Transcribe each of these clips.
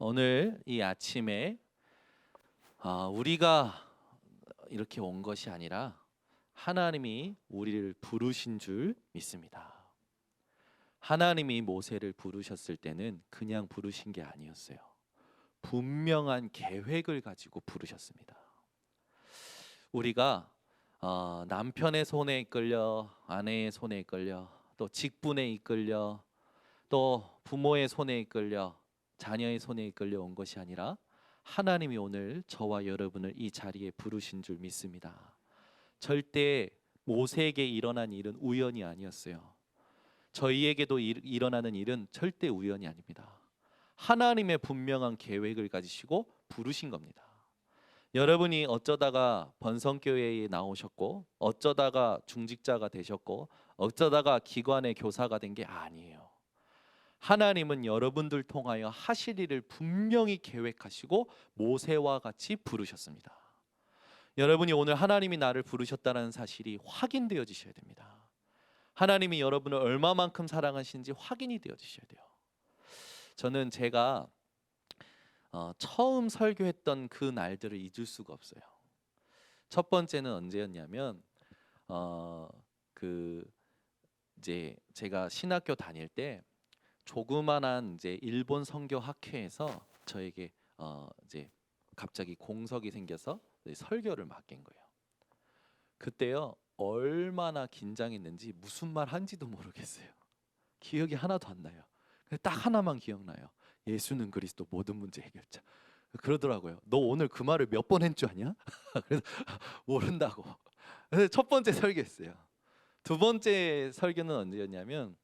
오늘 이 아침에 우리가 이렇게 온 것이 아니라 하나님이 우리를 부르신 줄 믿습니다. 하나님이 모세를 부르셨을 때는 그냥 부르신 게 아니었어요. 분명한 계획을 가지고 부르셨습니다. 우리가 남편의 손에 이끌려, 아내의 손에 이끌려, 또 직분에 이끌려, 또 부모의 손에 이끌려, 자녀의 손에 이끌려 온 것이 아니라 하나님이 오늘 저와 여러분을 이 자리에 부르신 줄 믿습니다. 절대 모세에게 일어난 일은 우연이 아니었어요. 저희에게도 일어나는 일은 절대 우연이 아닙니다. 하나님의 분명한 계획을 가지시고 부르신 겁니다. 여러분이 어쩌다가 번성교회에 나오셨고, 어쩌다가 중직자가 되셨고, 어쩌다가 기관의 교사가 된 게 아니에요. 하나님은 여러분들 통하여 하실 일을 분명히 계획하시고 모세와 같이 부르셨습니다. 여러분이 오늘 하나님이 나를 부르셨다는 사실이 확인되어지셔야 됩니다. 하나님이 여러분을 얼마만큼 사랑하시는지 확인이 되어지셔야 돼요. 저는 제가 처음 설교했던 그 날들을 잊을 수가 없어요. 첫 번째는 언제였냐면 이제 제가 신학교 다닐 때 조그만한 이제 일본 선교 학회에서 저에게 이제 갑자기 공석이 생겨서 설교를 맡긴 거예요. 그때요 얼마나 긴장했는지 무슨 말 한지도 모르겠어요. 기억이 하나도 안 나요. 딱 하나만 기억나요. 예수는 그리스도 모든 문제 해결자. 그러더라고요. 너 오늘 그 말을 몇 번 한 줄 아냐? 그래서 모른다고. 그래서 첫 번째 설교했어요. 두 번째 설교는 언제였냐면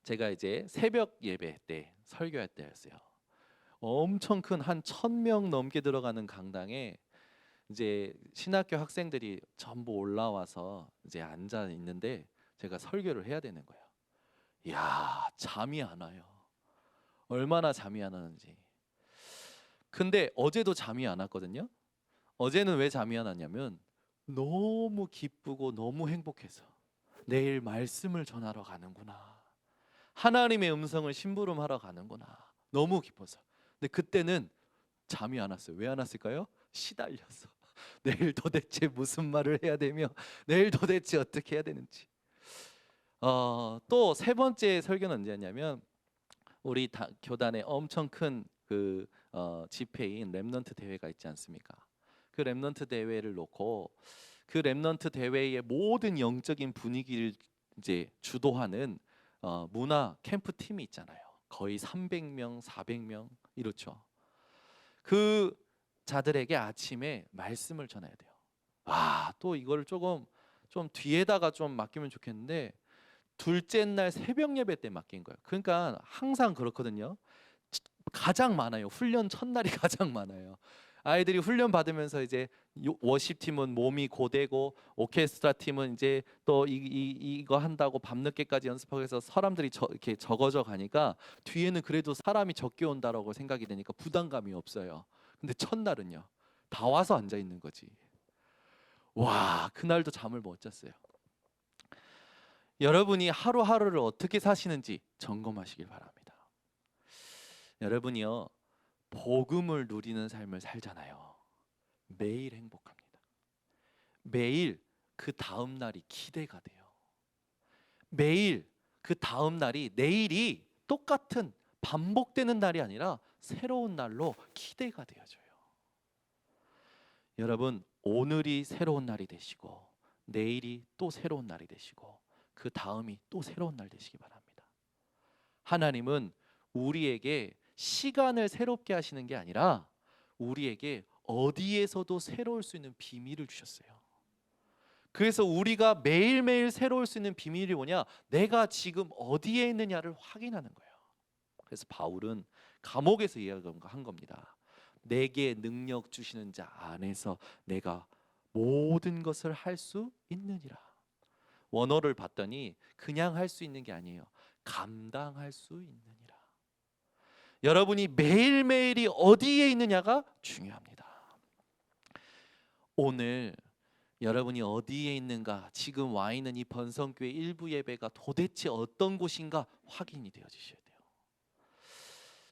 제가 이제 새벽 예배 때 설교할 때였어요. 엄청 큰 한 1,000명 넘게 들어가는 강당에 이제 신학교 학생들이 전부 올라와서 이제 앉아 있는데 제가 설교를 해야 되는 거예요. 이야, 잠이 안 와요. 얼마나 잠이 안 와는지. 근데 어제도 잠이 안 왔거든요. 어제는 왜 잠이 안 왔냐면 너무 기쁘고 너무 행복해서 내일 말씀을 전하러 가는구나. 하나님의 음성을 심부름하러 가는구나. 너무 기뻐서. 근데 그때는 잠이 안 왔어요. 왜 안 왔을까요? 시달려서. 내일 도대체 무슨 말을 해야 되며 내일 도대체 어떻게 해야 되는지. 또 세 번째 설교는 언제였냐면 우리 교단에 엄청 큰 그 집회인 렘넌트 대회가 있지 않습니까? 그 렘넌트 대회를 놓고 그 렘넌트 대회의 모든 영적인 분위기를 이제 주도하는 문화 캠프 팀이 있잖아요. 거의 300명, 400명 이렇죠. 그 자들에게 아침에 말씀을 전해야 돼요. 또 이걸 조금 좀 뒤에다가 좀 맡기면 좋겠는데 둘째 날 새벽 예배 때 맡긴 거예요. 그러니까 항상 그렇거든요. 가장 많아요. 훈련 첫날이 가장 많아요. 아이들이 훈련 받으면서 이제 워십 팀은 몸이 고되고 오케스트라 팀은 이제 또 이거 한다고 밤늦게까지 연습하고 해서 사람들이 이렇게 적어져 가니까 뒤에는 그래도 사람이 적게 온다라고 생각이 되니까 부담감이 없어요. 근데 첫날은요. 다 와서 앉아 있는 거지. 와, 그날도 잠을 못 잤어요. 여러분이 하루하루를 어떻게 사시는지 점검하시길 바랍니다. 여러분이요. 복음을 누리는 삶을 살잖아요. 매일 행복합니다. 매일 그 다음 날이 기대가 돼요. 매일 그 다음 날이 내일이 똑같은 반복되는 날이 아니라 새로운 날로 기대가 되어져요. 여러분, 오늘이 새로운 날이 되시고 내일이 또 새로운 날이 되시고 그 다음이 또 새로운 날 되시기 바랍니다. 하나님은 우리에게 시간을 새롭게 하시는 게 아니라 우리에게 어디에서도 새로울 수 있는 비밀을 주셨어요. 그래서 우리가 매일매일 새로울 수 있는 비밀이 뭐냐? 내가 지금 어디에 있느냐를 확인하는 거예요. 그래서 바울은 감옥에서 이야기한 겁니다. 내게 능력 주시는 자 안에서 내가 모든 것을 할 수 있느니라. 원어를 봤더니 그냥 할 수 있는 게 아니에요. 감당할 수 있느니라. 여러분이 매일매일이 어디에 있느냐가 중요합니다. 오늘 여러분이 어디에 있는가, 지금 와 있는 이 번성교회 일부 예배가 도대체 어떤 곳인가 확인이 되어지셔야 돼요.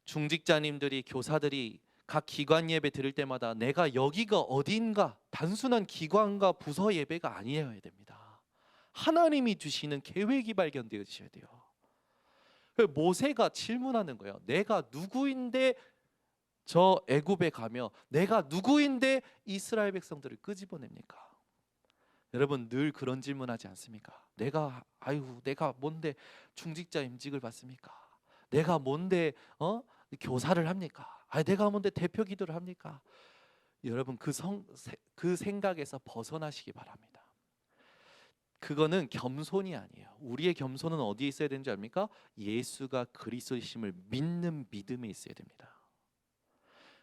중직자님들이, 교사들이 각 기관 예배 드릴 때마다 내가 여기가 어디인가, 단순한 기관과 부서 예배가 아니어야 됩니다. 하나님이 주시는 계획이 발견되어져야 돼요. 모세가 질문하는 거예요. 내가 누구인데 저 애굽에 가며 내가 누구인데 이스라엘 백성들을 끄집어냅니까? 여러분 늘 그런 질문하지 않습니까? 내가 뭔데 중직자 임직을 받습니까? 내가 뭔데 교사를 합니까? 내가 뭔데 대표 기도를 합니까? 여러분 그 생각에서 벗어나시기 바랍니다. 그거는 겸손이 아니에요. 우리의 겸손은 어디에 있어야 되는지 압니까? 예수가 그리스도이심을 믿는 믿음에 있어야 됩니다.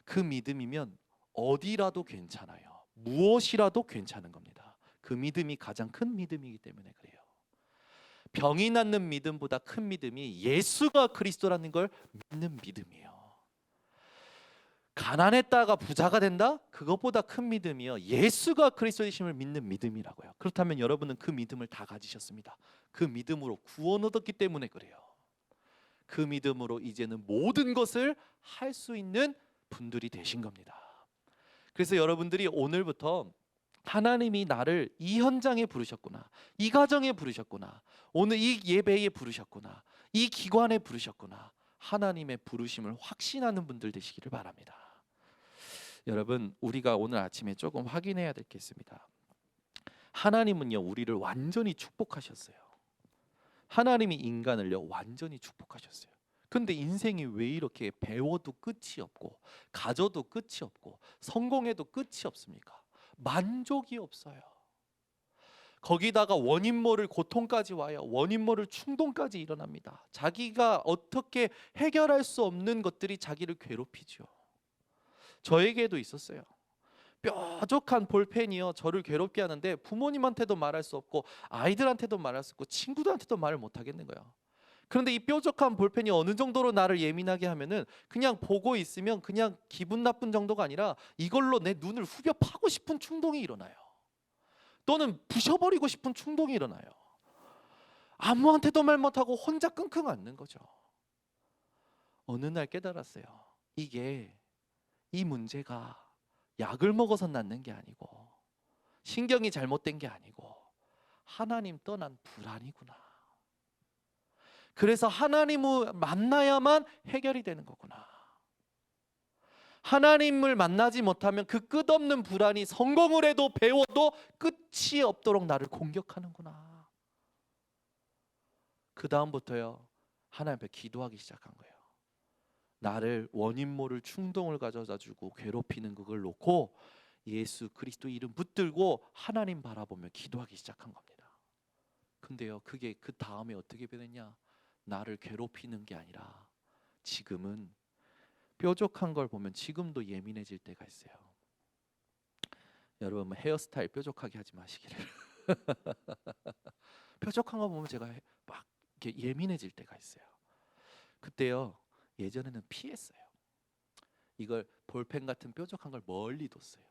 그 믿음이면 어디라도 괜찮아요. 무엇이라도 괜찮은 겁니다. 그 믿음이 가장 큰 믿음이기 때문에 그래요. 병이 낫는 믿음보다 큰 믿음이 예수가 그리스도라는 걸 믿는 믿음이에요. 가난했다가 부자가 된다? 그것보다 큰 믿음이요, 예수가 그리스도이심을 믿는 믿음이라고요. 그렇다면 여러분은 그 믿음을 다 가지셨습니다. 그 믿음으로 구원 얻었기 때문에 그래요. 그 믿음으로 이제는 모든 것을 할 수 있는 분들이 되신 겁니다. 그래서 여러분들이 오늘부터 하나님이 나를 이 현장에 부르셨구나, 이 가정에 부르셨구나, 오늘 이 예배에 부르셨구나, 이 기관에 부르셨구나, 하나님의 부르심을 확신하는 분들 되시기를 바랍니다. 여러분 우리가 오늘 아침에 조금 확인해야 될 게 있습니다. 하나님은요 우리를 완전히 축복하셨어요. 하나님이 인간을요 완전히 축복하셨어요. 근데 인생이 왜 이렇게 배워도 끝이 없고 가져도 끝이 없고 성공해도 끝이 없습니까? 만족이 없어요. 거기다가 원인 모를 고통까지 와요. 원인 모를 충동까지 일어납니다. 자기가 어떻게 해결할 수 없는 것들이 자기를 괴롭히죠. 저에게도 있었어요. 뾰족한 볼펜이요 저를 괴롭게 하는데 부모님한테도 말할 수 없고 아이들한테도 말할 수 없고 친구들한테도 말을 못 하겠는 거예요. 그런데 이 뾰족한 볼펜이 어느 정도로 나를 예민하게 하면은 그냥 보고 있으면 그냥 기분 나쁜 정도가 아니라 이걸로 내 눈을 후벼 파고 싶은 충동이 일어나요. 또는 부셔버리고 싶은 충동이 일어나요. 아무한테도 말 못하고 혼자 끙끙 앓는 거죠. 어느 날 깨달았어요. 이 문제가 약을 먹어서 낫는 게 아니고 신경이 잘못된 게 아니고 하나님 떠난 불안이구나. 그래서 하나님을 만나야만 해결이 되는 거구나. 하나님을 만나지 못하면 그 끝없는 불안이 성공을 해도 배워도 끝이 없도록 나를 공격하는구나. 그 다음부터요 하나님 앞에 기도하기 시작한 거예요. 나를 원인 모를 충동을 가져다 주고 괴롭히는 그걸 놓고 예수 그리스도 이름 붙들고 하나님 바라보며 기도하기 시작한 겁니다. 근데요 그게 그 다음에 어떻게 변했냐, 나를 괴롭히는 게 아니라 지금은 뾰족한 걸 보면 지금도 예민해질 때가 있어요. 여러분 헤어스타일 뾰족하게 하지 마시기를. 뾰족한 거 보면 제가 막 이렇게 예민해질 때가 있어요. 그때요 예전에는 피했어요. 이걸 볼펜 같은 뾰족한 걸 멀리 뒀어요.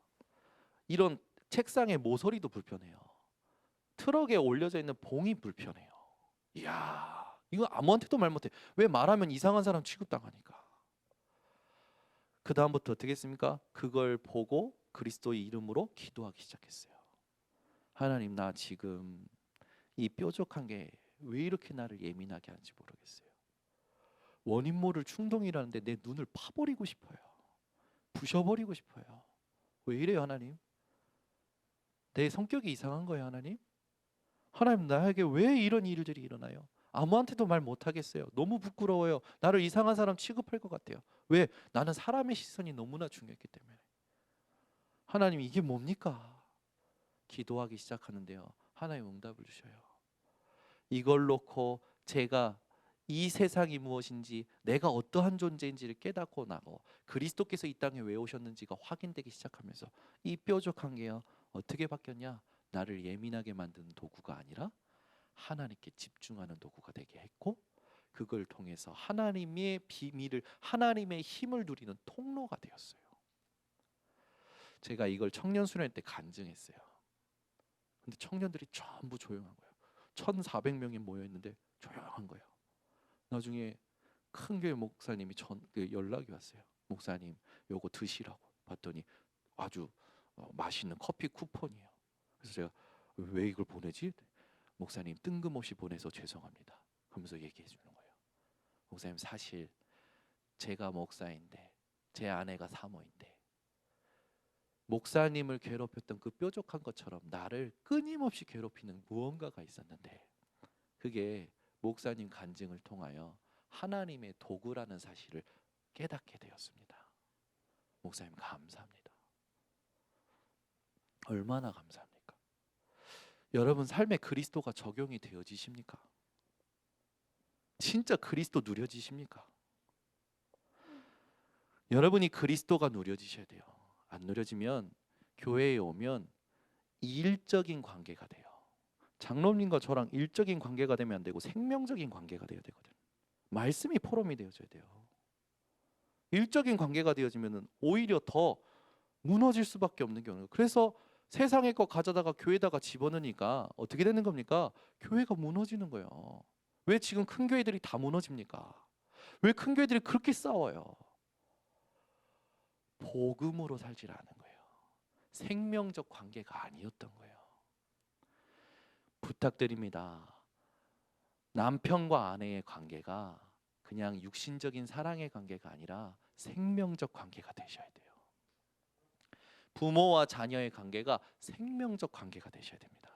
이런 책상의 모서리도 불편해요. 트럭에 올려져 있는 봉이 불편해요. 이야 이거 아무한테도 말 못해. 왜 말하면 이상한 사람 취급당하니까. 그 다음부터 어떻게 했습니까? 그걸 보고 그리스도의 이름으로 기도하기 시작했어요. 하나님 나 지금 이 뾰족한 게 왜 이렇게 나를 예민하게 하는지 모르겠어요. 원인 모를 충동이라는데 내 눈을 파버리고 싶어요. 부셔버리고 싶어요. 왜 이래요 하나님? 내 성격이 이상한 거예요 하나님? 하나님 나에게 왜 이런 일들이 일어나요? 아무한테도 말 못하겠어요. 너무 부끄러워요. 나를 이상한 사람 취급할 것 같아요. 왜? 나는 사람의 시선이 너무나 중요했기 때문에. 하나님 이게 뭡니까? 기도하기 시작하는데요 하나님 응답을 주셔요. 이걸 놓고 제가 이 세상이 무엇인지 내가 어떠한 존재인지를 깨닫고 나고 그리스도께서 이 땅에 왜 오셨는지가 확인되기 시작하면서 이 뾰족한 게요 어떻게 바뀌었냐, 나를 예민하게 만드는 도구가 아니라 하나님께 집중하는 도구가 되게 했고 그걸 통해서 하나님의 비밀을, 하나님의 힘을 누리는 통로가 되었어요. 제가 이걸 청년 수련 때 간증했어요. 근데 청년들이 전부 조용한 거예요. 1,400명이 모여 있는데 조용한 거예요. 나중에 큰 교회 목사님이 연락이 왔어요. 목사님, 요거 드시라고. 봤더니 아주 맛있는 커피 쿠폰이에요. 그래서 제가 왜 이걸 보내지? 목사님 뜬금없이 보내서 죄송합니다. 그러면서 얘기해 주는 거예요. 목사님, 사실 제가 목사인데 제 아내가 사모인데 목사님을 괴롭혔던 그 뾰족한 것처럼 나를 끊임없이 괴롭히는 무언가가 있었는데 그게 목사님 간증을 통하여 하나님의 도구라는 사실을 깨닫게 되었습니다. 목사님 감사합니다. 얼마나 감사합니까? 여러분 삶에 그리스도가 적용이 되어지십니까? 진짜 그리스도 누려지십니까? 여러분이 그리스도가 누려지셔야 돼요. 안 누려지면 교회에 오면 일적인 관계가 돼요. 장로님과 저랑 일적인 관계가 되면 안 되고 생명적인 관계가 되어야 되거든요. 말씀이 포럼이 되어져야 돼요. 일적인 관계가 되어지면 오히려 더 무너질 수밖에 없는 경우예요. 그래서 세상의 것 가져다가 교회에다가 집어넣으니까 어떻게 되는 겁니까? 교회가 무너지는 거예요. 왜 지금 큰 교회들이 다 무너집니까? 왜 큰 교회들이 그렇게 싸워요? 복음으로 살질 않은 거예요. 생명적 관계가 아니었던 거예요. 부탁드립니다. 남편과 아내의 관계가 그냥 육신적인 사랑의 관계가 아니라 생명적 관계가 되셔야 돼요. 부모와 자녀의 관계가 생명적 관계가 되셔야 됩니다.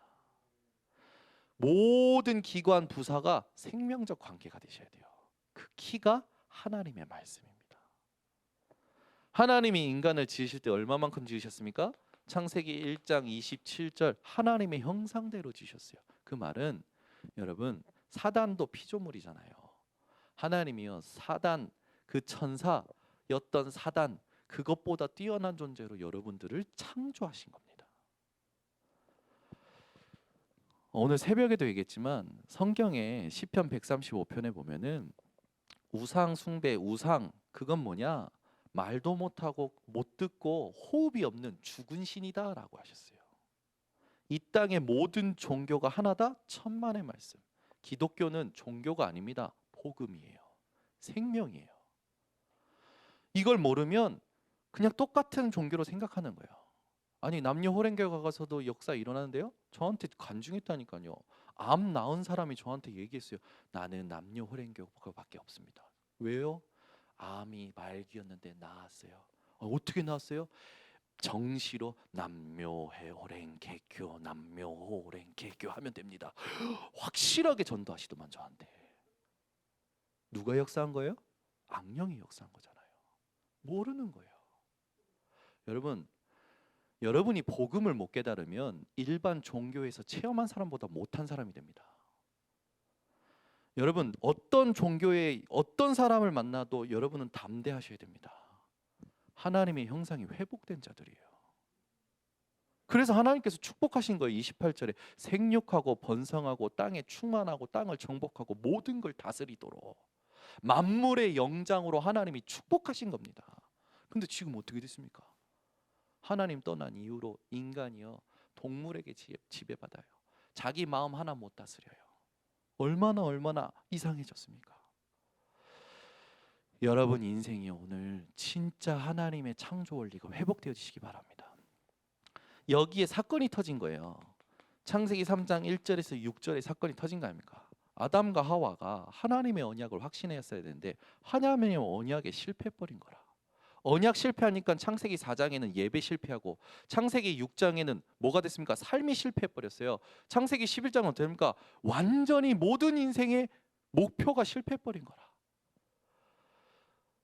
모든 기관 부사가 생명적 관계가 되셔야 돼요. 그 키가 하나님의 말씀입니다. 하나님이 인간을 지으실 때 얼마만큼 지으셨습니까? 창세기 1장 27절 하나님의 형상대로 지으셨어요. 그 말은 여러분 사단도 피조물이잖아요. 하나님이요 사단 그 천사였던 사단 그것보다 뛰어난 존재로 여러분들을 창조하신 겁니다. 오늘 새벽에도 얘기했지만 성경에 시편 135편에 보면은 우상 숭배 우상 그건 뭐냐? 말도 못하고 못 듣고 호흡이 없는 죽은 신이다라고 하셨어요. 이 땅의 모든 종교가 하나다 천만의 말씀. 기독교는 종교가 아닙니다. 복음이에요. 생명이에요. 이걸 모르면 그냥 똑같은 종교로 생각하는 거예요. 아니 남녀 호랭교 가서도 역사 일어나는데요. 저한테 간증했다니까요. 암 나은 사람이 저한테 얘기했어요. 나는 남녀 호랭교밖에 없습니다. 왜요? 암이 말기였는데 나았어요. 어떻게 나았어요? 정시로 남묘호랭개교 남묘호랭개교 하면 됩니다. 확실하게 전도하시더만 저한테. 누가 역사한 거예요? 악령이 역사한 거잖아요. 모르는 거예요. 여러분, 여러분이 복음을 못 깨달으면 일반 종교에서 체험한 사람보다 못한 사람이 됩니다. 여러분 어떤 종교에 어떤 사람을 만나도 여러분은 담대하셔야 됩니다. 하나님의 형상이 회복된 자들이에요. 그래서 하나님께서 축복하신 거예요. 28절에 생육하고 번성하고 땅에 충만하고 땅을 정복하고 모든 걸 다스리도록 만물의 영장으로 하나님이 축복하신 겁니다. 근데 지금 어떻게 됐습니까? 하나님 떠난 이후로 인간이요 동물에게 지배받아요. 자기 마음 하나 못 다스려요. 얼마나 이상해졌습니까? 여러분 인생이 오늘 진짜 하나님의 창조 원리가 회복되어지시기 바랍니다. 여기에 사건이 터진 거예요. 창세기 3장 1절에서 6절에 사건이 터진 거 아닙니까? 아담과 하와가 하나님의 언약을 확신했어야 되는데 하나님의 언약에 실패해버린 거라. 언약 실패하니까 창세기 4장에는 예배 실패하고 창세기 6장에는 뭐가 됐습니까? 삶이 실패해버렸어요. 창세기 11장은 어떻게 됩니까? 완전히 모든 인생의 목표가 실패해버린 거라.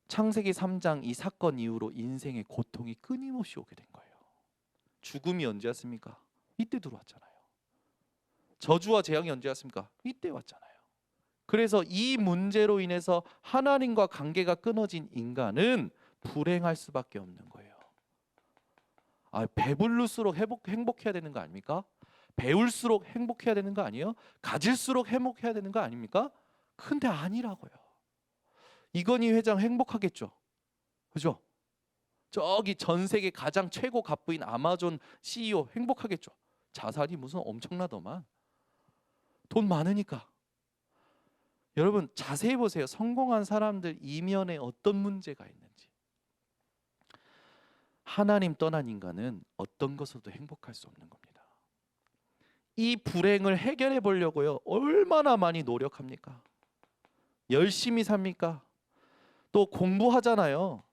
창세기 3장 이 사건 이후로 인생의 고통이 끊임없이 오게 된 거예요. 죽음이 언제 왔습니까? 이때 들어왔잖아요. 저주와 재앙이 언제 왔습니까? 이때 왔잖아요. 그래서 이 문제로 인해서 하나님과 관계가 끊어진 인간은 불행할 수밖에 없는 거예요. 배부를수록 행복해야 되는 거 아닙니까? 배울수록 행복해야 되는 거 아니에요? 가질수록 행복해야 되는 거 아닙니까? 근데 아니라고요. 이건희 회장 행복하겠죠? 그죠? 저기 전 세계 가장 최고 갑부인 아마존 CEO 행복하겠죠? 자산이 무슨 엄청나더만. 돈 많으니까. 여러분 자세히 보세요. 성공한 사람들 이면에 어떤 문제가 있는지. 하나님 떠난 인간은 어떤 것으로도 행복할 수 없는 겁니다. 이 불행을 해결해 보려고요, 얼마나 많이 노력합니까? 열심히 삽니까? 또 공부하잖아요.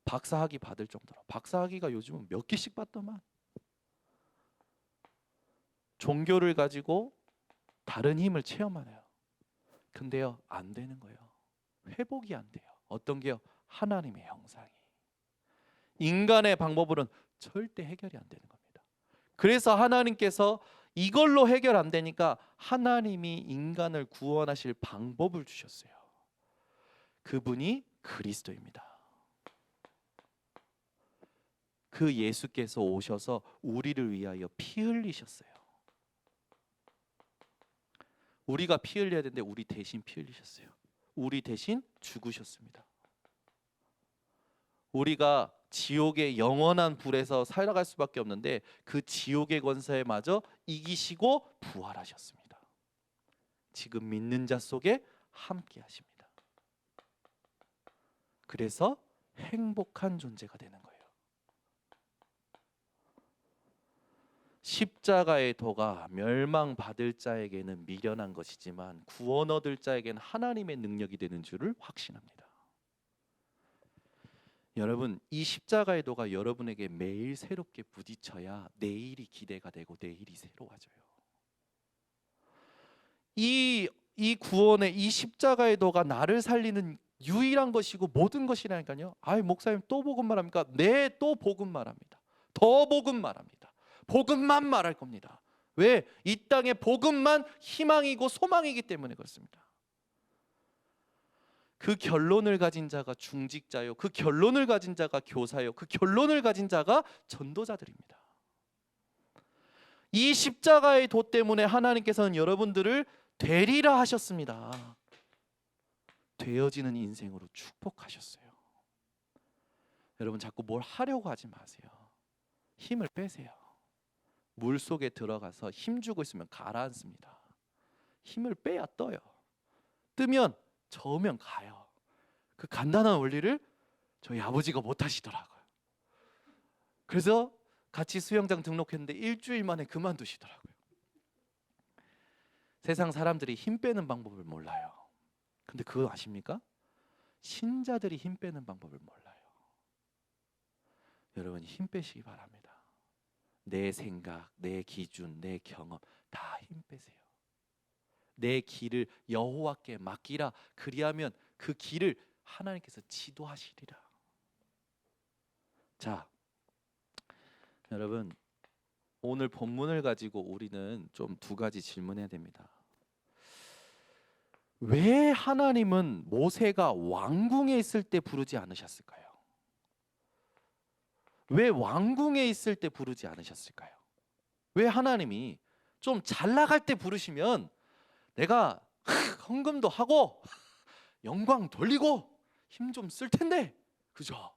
박사학위 받을 정도로. 박사학위가 요즘은 몇 개씩 받더만. 종교를 가지고 다른 힘을 체험하네요. 근데요, 안 되는 거예요. 회복이 안 돼요. 어떤 게요? 하나님의 형상이. 인간의 방법으로는 절대 해결이 안 되는 겁니다. 그래서 하나님께서 이걸로 해결 안 되니까 하나님이 인간을 구원하실 방법을 주셨어요. 그분이 그리스도입니다. 그 예수께서 오셔서 우리를 위하여 피 흘리셨어요. 우리가 피 흘려야 되는데 우리 대신 피 흘리셨어요. 우리 대신 죽으셨습니다. 우리가 지옥의 영원한 불에서 살아갈 수밖에 없는데 그 지옥의 권세에 마저 이기시고 부활하셨습니다. 지금 믿는 자 속에 함께 하십니다. 그래서 행복한 존재가 되는 거예요. 십자가의 도가 멸망받을 자에게는 미련한 것이지만 구원 얻을 자에게는 하나님의 능력이 되는 줄을 확신합니다. 여러분, 이 십자가의 도가 여러분에게 매일 새롭게 부딪혀야 내일이 기대가 되고 내일이 새로워져요. 이 구원의 이 십자가의 도가 나를 살리는 유일한 것이고 모든 것이라니까요. 아이, 목사님 또 복음 말합니까? 네, 또 복음 말합니다. 더 복음 말합니다. 복음만 말할 겁니다. 왜? 이 땅에 복음만 희망이고 소망이기 때문에 그렇습니다. 그 결론을 가진 자가 중직자요, 그 결론을 가진 자가 교사요, 그 결론을 가진 자가 전도자들입니다. 이 십자가의 도 때문에 하나님께서는 여러분들을 되리라 하셨습니다. 되어지는 인생으로 축복하셨어요. 여러분 자꾸 뭘 하려고 하지 마세요. 힘을 빼세요. 물 속에 들어가서 힘 주고 있으면 가라앉습니다. 힘을 빼야 떠요. 뜨면 저으면 가요. 그 간단한 원리를 저희 아버지가 못 하시더라고요. 그래서 같이 수영장 등록했는데 일주일 만에 그만두시더라고요. 세상 사람들이 힘 빼는 방법을 몰라요. 근데 그거 아십니까? 신자들이 힘 빼는 방법을 몰라요. 여러분 힘 빼시기 바랍니다. 내 생각, 내 기준, 내 경험 다 힘 빼세요. 내 길을 여호와께 맡기라. 그리하면 그 길을 하나님께서 지도하시리라. 자, 여러분 오늘 본문을 가지고 우리는 좀 두 가지 질문해야 됩니다. 왜 하나님은 모세가 왕궁에 있을 때 부르지 않으셨을까요? 왜 왕궁에 있을 때 부르지 않으셨을까요? 왜 하나님이 좀 잘 나갈 때 부르시면 내가 헌금도 하고 영광 돌리고 힘 좀 쓸 텐데, 그죠?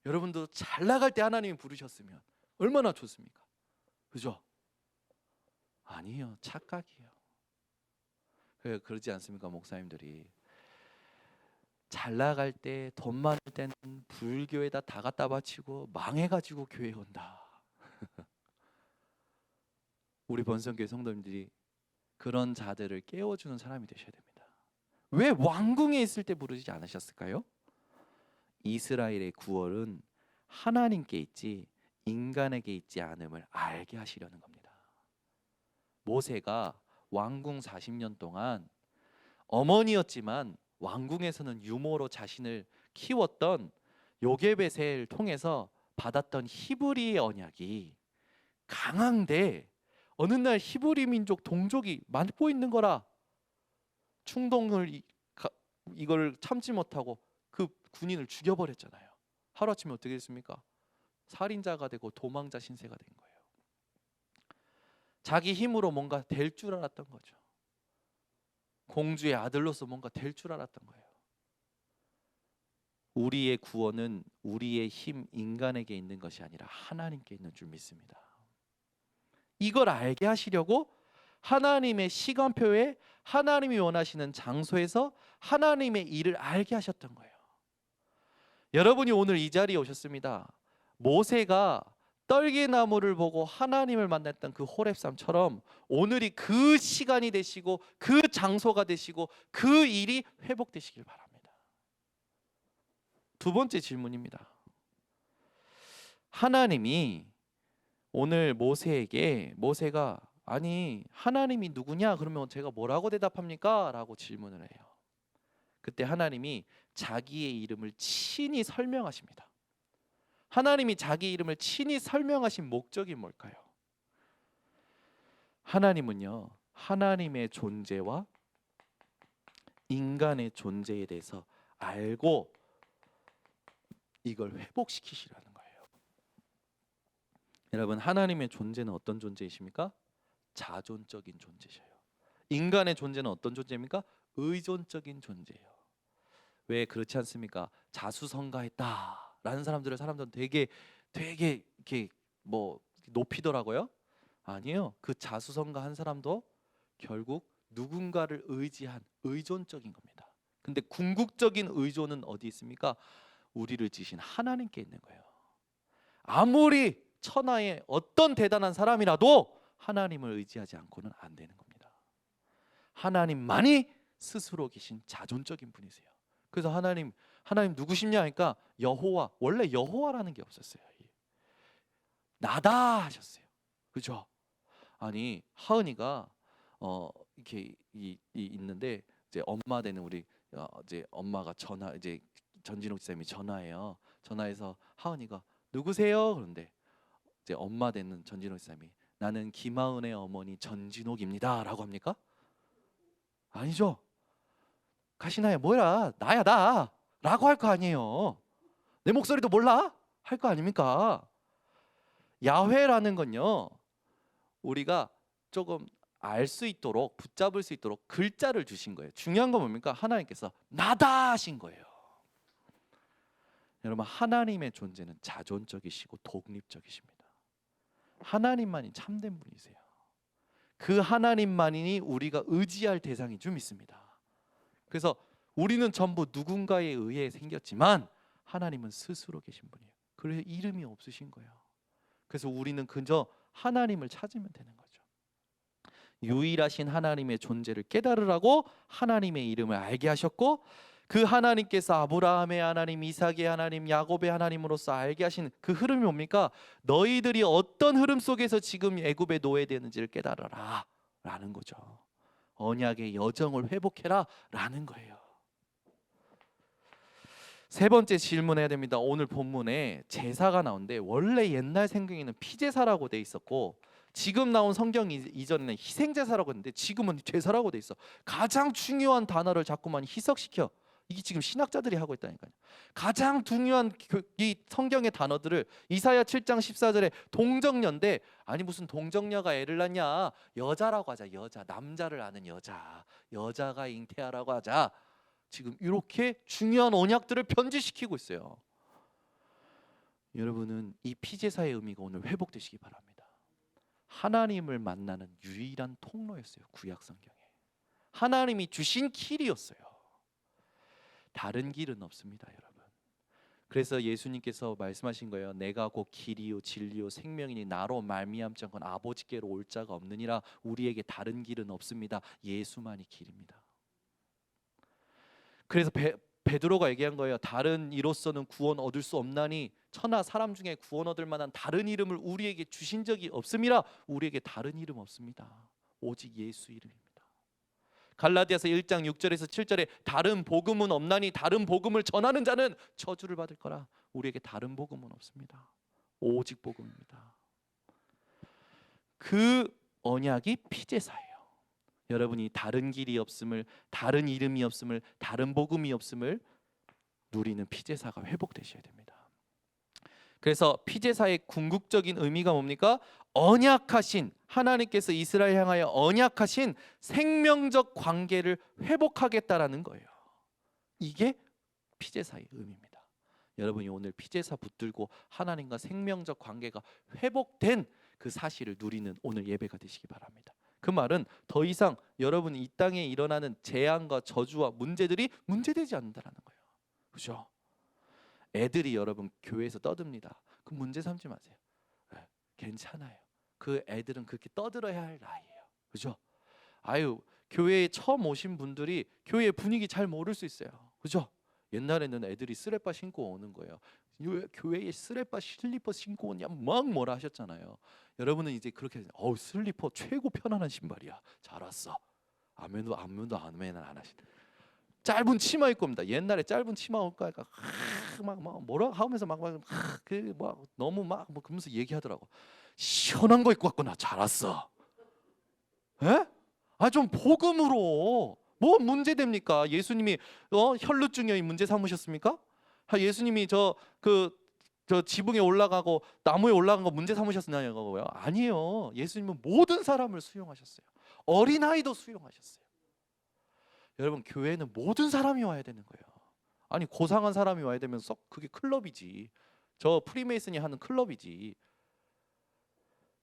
여러분도 잘 나갈 때 하나님이 부르셨으면 얼마나 좋습니까? 그죠? 아니에요. 착각이에요. 그러지 않습니까? 목사님들이 잘 나갈 때, 돈 많을 때는 불교에다 다 갖다 바치고 망해가지고 교회 온다. 우리 번성교회 성도님들이 그런 자들을 깨워주는 사람이 되셔야 됩니다. 왜 왕궁에 있을 때 부르지 않으셨을까요? 이스라엘의 구원은 하나님께 있지 인간에게 있지 않음을 알게 하시려는 겁니다. 모세가 왕궁 40년 동안 어머니였지만 왕궁에서는 유모로 자신을 키웠던 요게벳을 통해서 받았던 히브리의 언약이 강한데 어느 날 히브리 민족 동족이 맞고 있는 거라 충동을 이걸 참지 못하고 그 군인을 죽여버렸잖아요. 하루아침에 어떻게 됐습니까? 살인자가 되고 도망자 신세가 된 거예요. 자기 힘으로 뭔가 될 줄 알았던 거죠. 공주의 아들로서 뭔가 될 줄 알았던 거예요. 우리의 구원은 우리의 힘, 인간에게 있는 것이 아니라 하나님께 있는 줄 믿습니다. 이걸 알게 하시려고 하나님의 시간표에 하나님이 원하시는 장소에서 하나님의 일을 알게 하셨던 거예요. 여러분이 오늘 이 자리에 오셨습니다. 모세가 떨기나무를 보고 하나님을 만났던 그 호렙산처럼 오늘이 그 시간이 되시고 그 장소가 되시고 그 일이 회복되시길 바랍니다. 두 번째 질문입니다. 하나님이 오늘 모세가 아니 하나님이 누구냐 그러면 제가 뭐라고 대답합니까? 라고 질문을 해요. 그때 하나님이 자기의 이름을 친히 설명하십니다. 하나님이 자기 이름을 친히 설명하신 목적이 뭘까요? 하나님은요, 하나님의 존재와 인간의 존재에 대해서 알고 이걸 회복시키시라는 거예요. 여러분, 하나님의 존재는 어떤 존재이십니까? 자존적인 존재셔요. 인간의 존재는 어떤 존재입니까? 의존적인 존재예요. 왜 그렇지 않습니까? 자수성가했다라는 사람들은 되게 이렇게 뭐 높이더라고요. 아니에요. 그 자수성가한 사람도 결국 누군가를 의지한 의존적인 겁니다. 근데 궁극적인 의존은 어디 있습니까? 우리를 지신 하나님께 있는 거예요. 아무리 천하의 어떤 대단한 사람이라도 하나님을 의지하지 않고는 안 되는 겁니다. 하나님만이 스스로 계신 자존적인 분이세요. 그래서 하나님 누구시냐 하니까 여호와, 원래 여호와라는 게 없었어요. 나다 하셨어요. 그죠? 아니 하은이가 이렇게 있는데 이제 엄마 되는 우리 이제 엄마가 이제 전진욱 집사님이 전화해서 하은이가 누구세요? 그런데 이제 엄마 되는 전진욱 집사님이 나는 김하은의 어머니 전진욱입니다라고 합니까? 아니죠. 가시나야 뭐야 나야 나 라고 할 거 아니에요. 내 목소리도 몰라? 할 거 아닙니까? 야훼라는 건요, 우리가 조금 알 수 있도록 붙잡을 수 있도록 글자를 주신 거예요. 중요한 건 뭡니까? 하나님께서 나다 하신 거예요. 여러분, 하나님의 존재는 자존적이시고 독립적이십니다. 하나님만이 참된 분이세요. 그 하나님만이 우리가 의지할 대상인 줄 믿습니다. 그래서 우리는 전부 누군가에 의해 생겼지만 하나님은 스스로 계신 분이에요. 그래서 이름이 없으신 거예요. 그래서 우리는 그저 하나님을 찾으면 되는 거죠. 유일하신 하나님의 존재를 깨달으라고 하나님의 이름을 알게 하셨고, 그 하나님께서 아브라함의 하나님, 이삭의 하나님, 야곱의 하나님으로서 알게 하신 그 흐름이 뭡니까? 너희들이 어떤 흐름 속에서 지금 애굽에 노예되는지를 깨달아라 라는 거죠. 언약의 여정을 회복해라 라는 거예요. 세 번째 질문해야 됩니다. 오늘 본문에 제사가 나오는데 원래 옛날 성경에는 피제사라고 돼 있었고 지금 나온 성경 이전에는 희생제사라고 했는데 지금은 제사라고 돼 있어. 가장 중요한 단어를 자꾸만 희석시켜. 이게 지금 신학자들이 하고 있다니까요. 가장 중요한 이 성경의 단어들을 이사야 7장 14절에 동정녀인데, 아니 무슨 동정녀가 애를 낳냐, 여자라고 하자. 여자, 남자를 아는 여자가 잉태하라고 하자. 지금 이렇게 중요한 언약들을 변질시키고 있어요. 여러분은 이 피제사의 의미가 오늘 회복되시기 바랍니다. 하나님을 만나는 유일한 통로였어요. 구약 성경에 하나님이 주신 길이었어요. 다른 길은 없습니다, 여러분. 그래서 예수님께서 말씀하신 거예요. 내가 곧 길이요 진리요 생명이니 나로 말미암지 않고는 아버지께로 올 자가 없느니라. 우리에게 다른 길은 없습니다. 예수만이 길입니다. 그래서 베드로가 얘기한 거예요. 다른 이로서는 구원 얻을 수 없나니 천하 사람 중에 구원 얻을 만한 다른 이름을 우리에게 주신 적이 없음이라. 우리에게 다른 이름 없습니다. 오직 예수 이름입니다. 갈라디아서 1장 6절에서 7절에 다른 복음은 없나니 다른 복음을 전하는 자는 저주를 받을 거라. 우리에게 다른 복음은 없습니다. 오직 복음입니다. 그 언약이 피제사예요. 여러분이 다른 길이 없음을, 다른 이름이 없음을, 다른 복음이 없음을 누리는 피제사가 회복되셔야 됩니다. 그래서 피제사의 궁극적인 의미가 뭡니까? 언약하신 하나님께서 이스라엘 향하여 언약하신 생명적 관계를 회복하겠다라는 거예요. 이게 피제사의 의미입니다. 여러분이 오늘 피제사 붙들고 하나님과 생명적 관계가 회복된 그 사실을 누리는 오늘 예배가 되시기 바랍니다. 그 말은 더 이상 여러분이 이 땅에 일어나는 재앙과 저주와 문제들이 문제되지 않는다라는 거예요. 그죠? 애들이 여러분 교회에서 떠듭니다. 그 문제 삼지 마세요. 네, 괜찮아요. 그 애들은 그렇게 떠들어야 할 나이예요. 그죠? 아유, 교회에 처음 오신 분들이 교회 분위기 잘 모를 수 있어요. 그죠? 옛날에는 애들이 쓰레빠 신고 오는 거예요. 교회에 쓰레빠 슬리퍼 신고 오냐 막 뭐라 하셨잖아요. 여러분은 이제 그렇게 슬리퍼 최고 편안한 신발이야. 잘 왔어. 아멘도 안 하시네. 짧은 치마 입고 옵니다. 옛날에 짧은 치마 입고 하니까 막 뭐라 하면서 너무 막 그러면서 얘기하더라고. 시원한 거 입고 왔구나. 잘 왔어. 에? 좀 복음으로 뭐 문제 됩니까? 예수님이 혈루증 여인 문제 삼으셨습니까? 예수님이 저 지붕에 올라가고 나무에 올라간 거 문제 삼으셨냐고요? 아니에요. 예수님은 모든 사람을 수용하셨어요. 어린아이도 수용하셨어요. 여러분, 교회는 모든 사람이 와야 되는 거예요. 아니, 고상한 사람이 와야 되면 그게 클럽이지. 저 프리메이슨이 하는 클럽이지.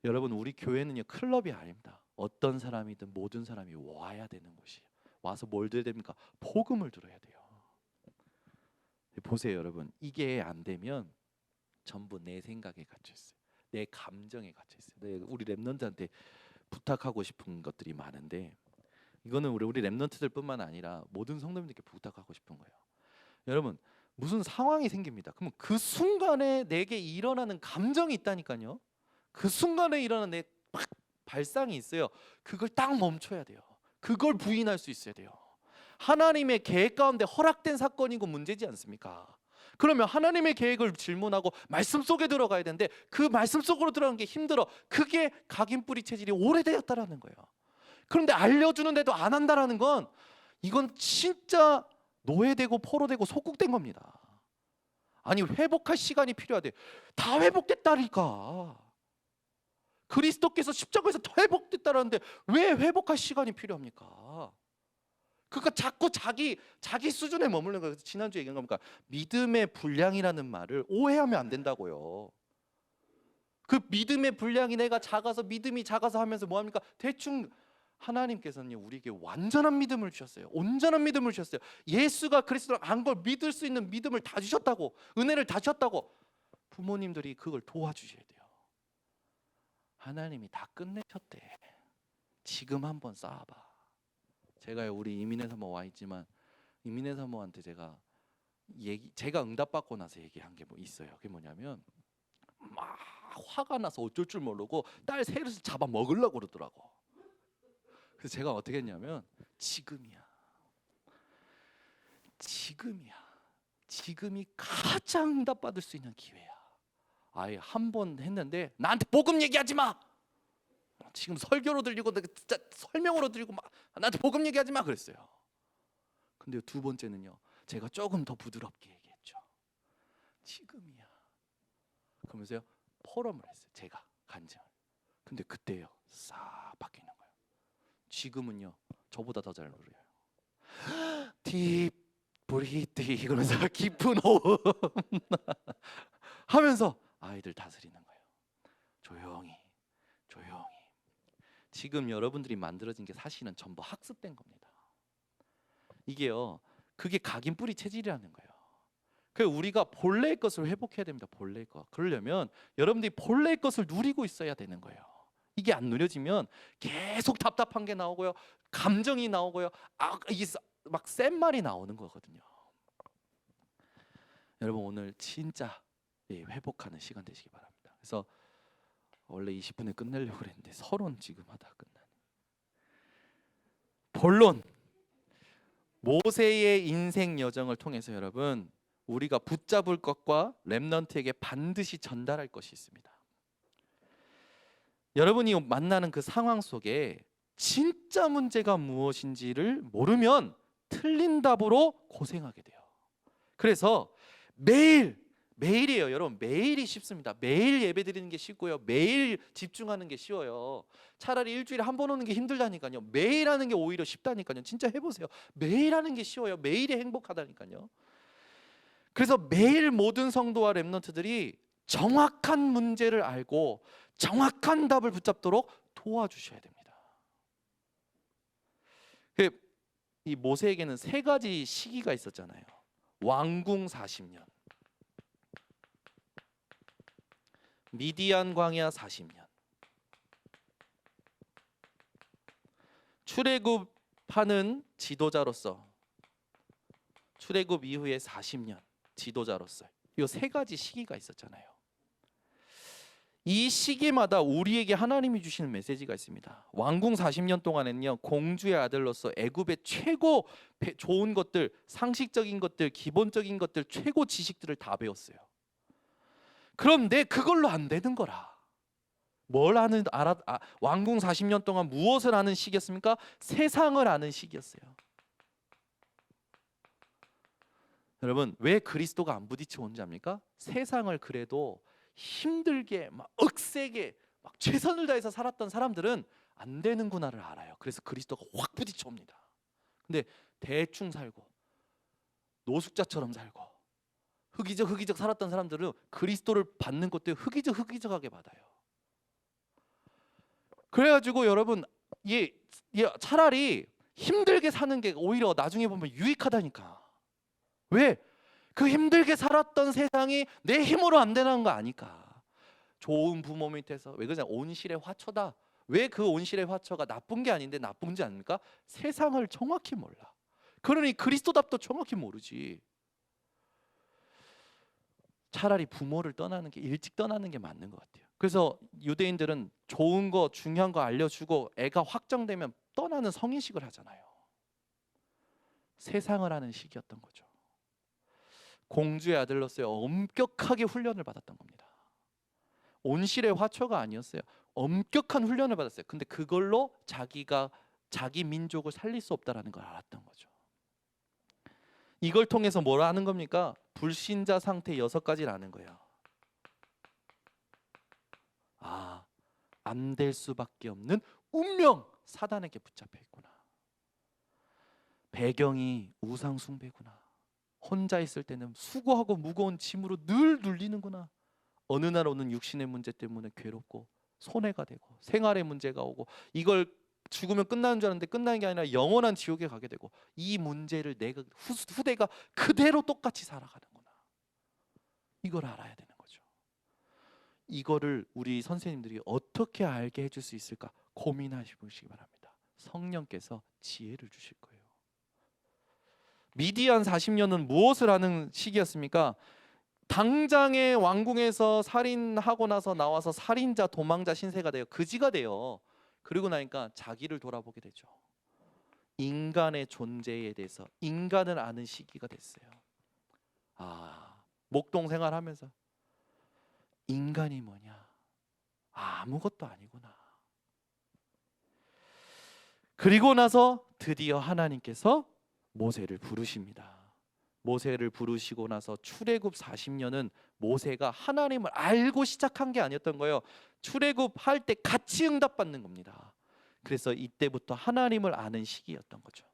여러분, 우리 교회는요 클럽이 아닙니다. 어떤 사람이든 모든 사람이 와야 되는 곳이에요. 와서 뭘 들어야 됩니까? 복음을 들어야 돼요. 보세요, 여러분. 이게 안 되면 전부 내 생각에 갇혀 있어요. 내 감정에 갇혀 있어요. 우리 랩런트한테 부탁하고 싶은 것들이 많은데, 이거는 우리 랩런트들뿐만 아니라 모든 성도님들께 부탁하고 싶은 거예요. 여러분, 무슨 상황이 생깁니다. 그러면 그 순간에 내게 일어나는 감정이 있다니까요. 그 순간에 일어나는 내 발상이 있어요. 그걸 딱 멈춰야 돼요. 그걸 부인할 수 있어야 돼요. 하나님의 계획 가운데 허락된 사건이고 문제지 않습니까? 그러면 하나님의 계획을 질문하고 말씀 속에 들어가야 되는데 그 말씀 속으로 들어가는 게 힘들어. 그게 각인뿌리 체질이 오래되었다라는 거예요. 그런데 알려주는데도 안 한다라는 건 이건 진짜 노예되고 포로되고 속국된 겁니다. 아니, 회복할 시간이 필요하대. 다 회복됐다니까. 그리스도께서 십자가에서 회복됐다라는데 왜 회복할 시간이 필요합니까? 그러니까 자꾸 자기 수준에 머무르는 거예요. 지난주에 얘기한 겁니까? 믿음의 분량이라는 말을 오해하면 안 된다고요. 그 믿음의 분량이 내가 작아서 믿음이 작아서 하면서 뭐 합니까? 대충 하나님께서는 우리에게 완전한 믿음을 주셨어요. 온전한 믿음을 주셨어요. 예수가 그리스도를 안 걸 믿을 수 있는 믿음을 다 주셨다고, 은혜를 다 주셨다고. 부모님들이 그걸 도와주셔야 돼요. 하나님이 다 끝내셨대. 지금 한번 쌓아봐. 제가 우리 이민의 사모 와 있지만 이민의 사모한테 제가 응답받고 나서 얘기한 게 뭐 있어요. 그게 뭐냐면 막 화가 나서 어쩔 줄 모르고 딸 셋을 잡아 먹으려고 그러더라고. 그래서 제가 어떻게 했냐면 지금이 가장 응답받을 수 있는 기회야. 아예 한 번 했는데 나한테 복음 얘기하지 마. 지금 설교로 들리고 진짜 설명으로 들리고 막 나한테 복음 얘기하지 마 그랬어요. 근데 두 번째는요, 제가 조금 더 부드럽게 얘기했죠. 지금이야. 그러면서요 포럼을 했어요. 제가 간증을. 근데 그때요 싹 바뀌는 거예요. 지금은요 저보다 더 잘 노래요. 딥 브리티 그러면서 깊은 호흡 하면서 아이들 다스리는 거예요. 조용히. 지금 여러분들이 만들어진 게 사실은 전부 학습된 겁니다. 이게요, 그게 각인뿌리 체질이라는 거예요. 그 우리가 본래의 것을 회복해야 됩니다. 본래의 것. 그러려면 여러분들이 본래의 것을 누리고 있어야 되는 거예요. 이게 안 누려지면 계속 답답한 게 나오고요, 감정이 나오고요, 이게 막 센 말이 나오는 거거든요. 여러분, 오늘 진짜 회복하는 시간 되시기 바랍니다. 그래서 원래 20분에 끝내려고 그랬는데 서론 지금 하다 끝나는. 본론, 모세의 인생 여정을 통해서 여러분 우리가 붙잡을 것과 렘넌트에게 반드시 전달할 것이 있습니다. 여러분이 만나는 그 상황 속에 진짜 문제가 무엇인지를 모르면 틀린 답으로 고생하게 돼요. 그래서 매일이에요. 여러분, 매일이 쉽습니다. 매일 예배 드리는 게 쉽고요, 매일 집중하는 게 쉬워요. 차라리 일주일에 한 번 오는 게 힘들다니까요. 매일 하는 게 오히려 쉽다니까요. 진짜 해보세요. 매일 하는 게 쉬워요. 매일이 행복하다니까요. 그래서 매일 모든 성도와 렘넌트들이 정확한 문제를 알고 정확한 답을 붙잡도록 도와주셔야 됩니다. 이 모세에게는 세 가지 시기가 있었잖아요. 왕궁 40년, 미디안 광야 40년, 출애굽하는 지도자로서 출애굽 이후에 40년 지도자로서 이 세 가지 시기가 있었잖아요. 이 시기마다 우리에게 하나님이 주시는 메시지가 있습니다. 왕궁 40년 동안에는요, 공주의 아들로서 애굽의 최고 좋은 것들, 상식적인 것들, 기본적인 것들, 최고 지식들을 다 배웠어요. 그런데 그걸로 안 되는 거라. 왕궁 40년 동안 무엇을 아는 시기였습니까? 세상을 아는 시기였어요. 여러분, 왜 그리스도가 안 부딪혀 온지 압니까? 세상을 그래도 힘들게 막 억세게 막 최선을 다해서 살았던 사람들은 안 되는구나를 알아요. 그래서 그리스도가 확 부딪혀 옵니다. 근데 대충 살고 노숙자처럼 살고 흑이적 살았던 사람들은 그리스도를 받는 것도 흑이적하게 받아요. 그래가지고 여러분, 차라리 힘들게 사는 게 오히려 나중에 보면 유익하다니까. 왜? 그 힘들게 살았던 세상이 내 힘으로 안 되는 거 아니까. 좋은 부모 밑에서, 왜 그러냐, 온실의 화초다. 왜 그 온실의 화초가 나쁜 게 아닌데 나쁜지 아닙니까? 세상을 정확히 몰라. 그러니 그리스도답도 정확히 모르지. 차라리 부모를 떠나는 게, 일찍 떠나는 게 맞는 것 같아요. 그래서 유대인들은 좋은 거, 중요한 거 알려주고 애가 확정되면 떠나는 성인식을 하잖아요. 세상을 하는 시기였던 거죠. 공주의 아들로서의 엄격하게 훈련을 받았던 겁니다. 온실의 화초가 아니었어요. 엄격한 훈련을 받았어요. 근데 그걸로 자기 민족을 살릴 수 없다라는 걸 알았던 거죠. 이걸 통해서 뭘 하는 겁니까? 불신자 상태 6가지를 아는 거예요. 안 될 수밖에 없는 운명, 사단에게 붙잡혀 있구나. 배경이 우상 숭배구나. 혼자 있을 때는 수고하고 무거운 짐으로 늘 눌리는구나. 어느 날 오는 육신의 문제 때문에 괴롭고 손해가 되고 생활의 문제가 오고, 이걸 죽으면 끝나는 줄 알았는데 끝나는 게 아니라 영원한 지옥에 가게 되고, 이 문제를 내가 후대가 그대로 똑같이 살아가는구나. 이걸 알아야 되는 거죠. 이거를 우리 선생님들이 어떻게 알게 해줄 수 있을까 고민하시기 바랍니다. 성령께서 지혜를 주실 거예요. 미디안 40년은 무엇을 하는 시기였습니까? 당장의 왕궁에서 살인하고 나서 나와서 살인자, 도망자 신세가 돼요. 그지가 돼요. 그리고 나니까 자기를 돌아보게 되죠. 인간의 존재에 대해서 인간을 아는 시기가 됐어요. 목동 생활하면서 인간이 뭐냐? 아무것도 아니구나. 그리고 나서 드디어 하나님께서 모세를 부르십니다. 모세를 부르시고 나서 출애굽 40년은 모세가 하나님을 알고 시작한 게 아니었던 거예요. 출애굽할 때 같이 응답받는 겁니다. 그래서 이때부터 하나님을 아는 시기였던 거죠.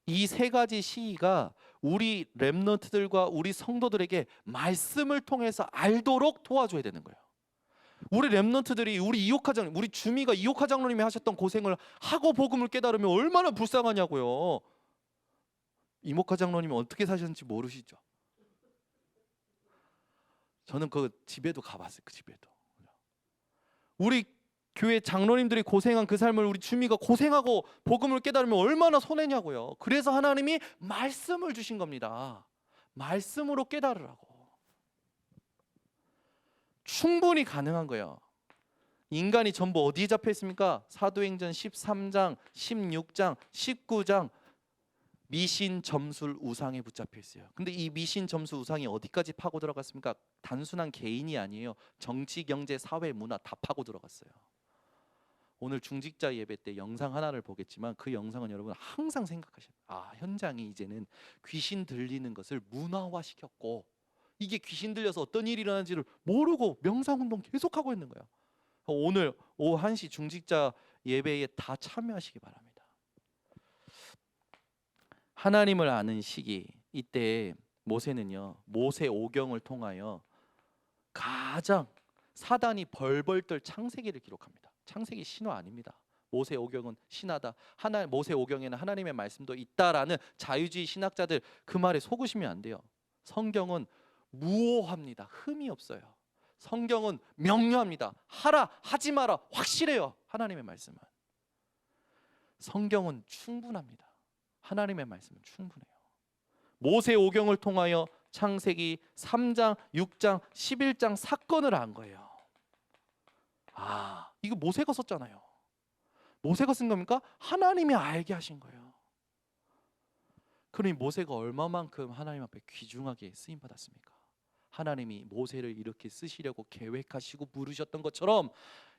이 세 가지 시기가 우리 렘넌트들과 우리 성도들에게 말씀을 통해서 알도록 도와줘야 되는 거예요. 우리 렘넌트들이, 우리 주미가 이옥하 장로님이 하셨던 고생을 하고 복음을 깨달으면 얼마나 불쌍하냐고요. 이목하 장로님이 어떻게 사셨는지 모르시죠? 저는 그 집에도 가봤어요. 그 집에도. 우리 교회 장로님들이 고생한 그 삶을 우리 주미가 고생하고 복음을 깨달으면 얼마나 손해냐고요. 그래서 하나님이 말씀을 주신 겁니다. 말씀으로 깨달으라고. 충분히 가능한 거예요. 인간이 전부 어디에 잡혀 있습니까? 사도행전 13장, 16장, 19장 미신, 점술, 우상에 붙잡혀 있어요. 근데 이 미신, 점술, 우상이 어디까지 파고 들어갔습니까? 단순한 개인이 아니에요. 정치, 경제, 사회, 문화 다 파고 들어갔어요. 오늘 중직자 예배 때 영상 하나를 보겠지만 그 영상은 여러분 항상 생각하셔야 돼요. 현장이 이제는 귀신 들리는 것을 문화화시켰고, 이게 귀신 들려서 어떤 일이 일어나는지를 모르고 명상운동 계속하고 있는 거예요. 오늘 오후 1시 중직자 예배에 다 참여하시기 바랍니다. 하나님을 아는 시기, 이때 모세는요, 모세오경을 통하여 가장 사단이 벌벌 떨 창세기를 기록합니다. 창세기 신화 아닙니다. 모세오경은 신하다. 모세오경에는 하나님의 말씀도 있다라는 자유주의 신학자들 그 말에 속으시면 안 돼요. 성경은 무오합니다. 흠이 없어요. 성경은 명료합니다. 하라 하지 마라 확실해요. 하나님의 말씀은. 성경은 충분합니다. 하나님의 말씀은 충분해요. 모세오경을 통하여 창세기 3장, 6장, 11장 사건을 안 거예요. 이거 모세가 썼잖아요. 모세가 쓴 겁니까? 하나님이 알게 하신 거예요. 그러니 모세가 얼마만큼 하나님 앞에 귀중하게 쓰임 받았습니까? 하나님이 모세를 이렇게 쓰시려고 계획하시고 부르셨던 것처럼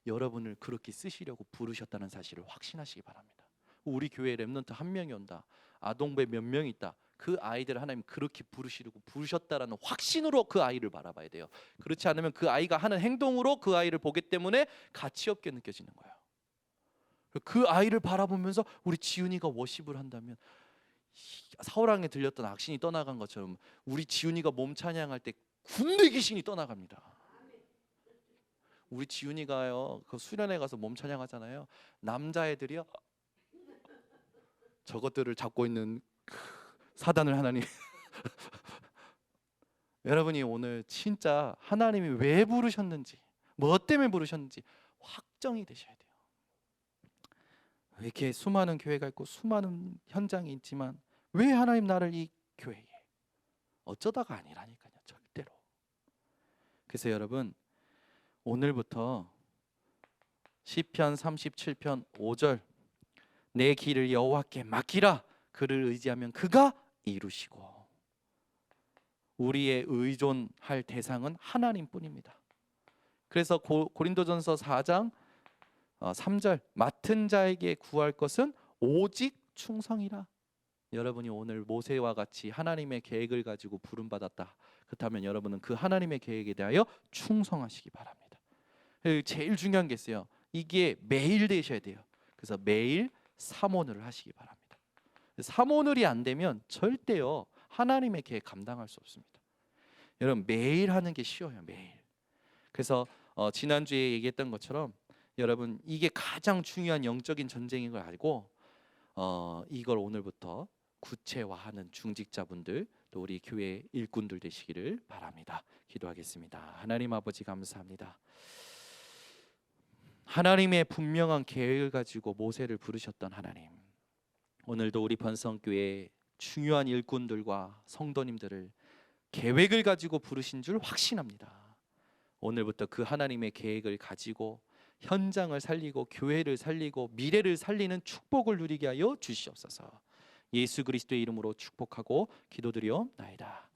여러분을 그렇게 쓰시려고 부르셨다는 사실을 확신하시기 바랍니다. 우리 교회에 렘넌트 한 명이 온다. 아동배 몇 명이 있다. 그 아이들을 하나님 그렇게 부르시려고 부르셨다라는 확신으로 그 아이를 바라봐야 돼요. 그렇지 않으면 그 아이가 하는 행동으로 그 아이를 보기 때문에 가치 없게 느껴지는 거예요. 그 아이를 바라보면서 우리 지훈이가 워십을 한다면 사울왕에 들렸던 악신이 떠나간 것처럼 우리 지훈이가 몸 찬양할 때 군대 귀신이 떠나갑니다. 우리 지훈이가요 그 수련회 가서 몸 찬양하잖아요. 남자애들이요 저것들을 잡고 있는 사단을 하나님 여러분이 오늘 진짜 하나님이 왜 부르셨는지 뭐 때문에 부르셨는지 확정이 되셔야 돼요. 이렇게 수많은 교회가 있고 수많은 현장이 있지만 왜 하나님 나를 이 교회에 어쩌다가 아니라니까요. 절대로. 그래서 여러분 오늘부터 시편 37편 5절 내 길을 여호와께 맡기라 그를 의지하면 그가 이루시고 우리의 의존할 대상은 하나님뿐입니다. 그래서 고린도전서 4장 3절 맡은 자에게 구할 것은 오직 충성이라. 여러분이 오늘 모세와 같이 하나님의 계획을 가지고 부름받았다. 그렇다면 여러분은 그 하나님의 계획에 대하여 충성하시기 바랍니다. 제일 중요한 게 있어요. 이게 매일 되셔야 돼요. 그래서 매일 사모늘을 하시기 바랍니다. 사모늘이 안 되면 절대요 하나님의 계획 감당할 수 없습니다. 여러분 매일 하는 게 쉬워요. 매일. 그래서 지난주에 얘기했던 것처럼 여러분 이게 가장 중요한 영적인 전쟁인 걸 알고 이걸 오늘부터 구체화하는 중직자분들 또 우리 교회 일꾼들 되시기를 바랍니다. 기도하겠습니다. 하나님 아버지 감사합니다. 하나님의 분명한 계획을 가지고 모세를 부르셨던 하나님, 오늘도 우리 번성교회 중요한 일꾼들과 성도님들을 계획을 가지고 부르신 줄 확신합니다. 오늘부터 그 하나님의 계획을 가지고 현장을 살리고 교회를 살리고 미래를 살리는 축복을 누리게 하여 주시옵소서. 예수 그리스도의 이름으로 축복하고 기도드리옵나이다.